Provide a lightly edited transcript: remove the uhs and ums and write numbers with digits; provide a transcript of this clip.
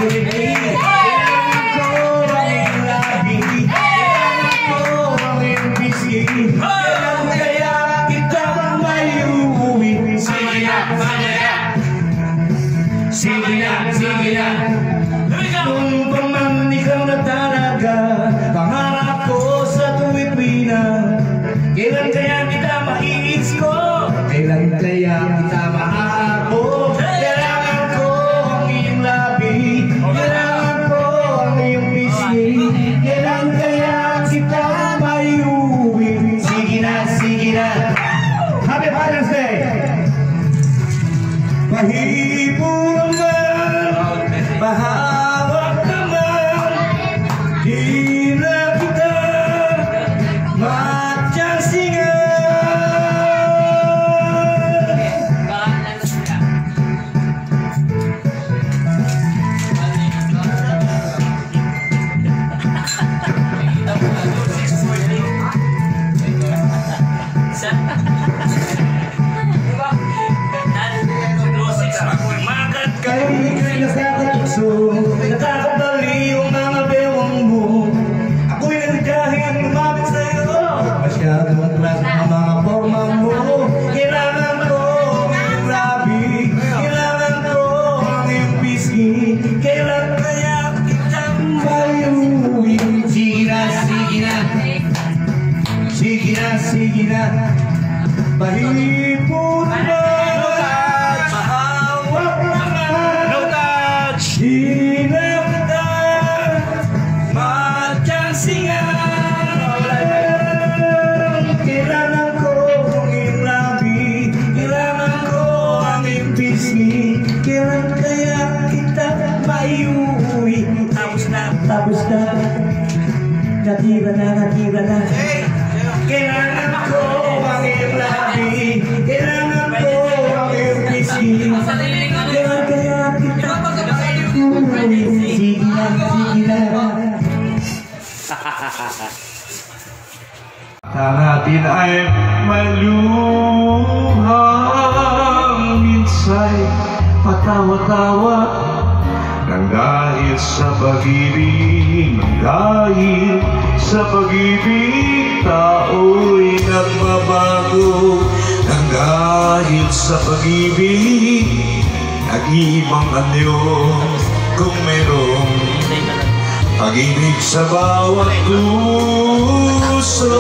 ibig. Kailangan ko ang iyong labi. Kailangan ko ang iyong bisig. Kailangan kaya kita mayuwi. Sige na, sige na. Sige na, sige na. Kung pa man ikaw na talaga, pangarap ko sa tuwid pinang. Kailan kaya kita maiits ko? Kailan kaya kita maaako? Kailangan ko ang iyong labi. Kailangan ko ang iyong pisngi. Kailan kaya kita mayuwi? Sige na, sige na. Happy Father's Day! Mahipon naman, mahawak naman, di na kita matyasingan. Kay nakakatukso, nakakabaliw ang mga bewang mo. Ako'y nagdahil lumapit sa'yo. Masyadong atras ang mga forma mo. Kailangan ko ang iyong labi. Kailangan ko ang iyong pisngi. Kailan kaya kitang mayuwi? Sige na, sige na. Sige na, sige na. Mahipon na. Kailangan ko ang iyong labi. Kailangan ko ang iyong pisngi. Kailan kaya kita maiuwi? Tapos na, tapos na. Natira na, natira na. Kailangan ko ang iyong labi. Kailangan ko ang iyong pisngi. Kailan kaya kita maiuwi? Sige na, sige na. Ang atin ay maluhang minsay patawa-tawa nang dahil sa pag-ibig, dahil sa pag-ibig tao'y nagbabago. Nang dahil sa pag-ibig, nag-iibang anyo kung merong pag-ibig sa bawat puso.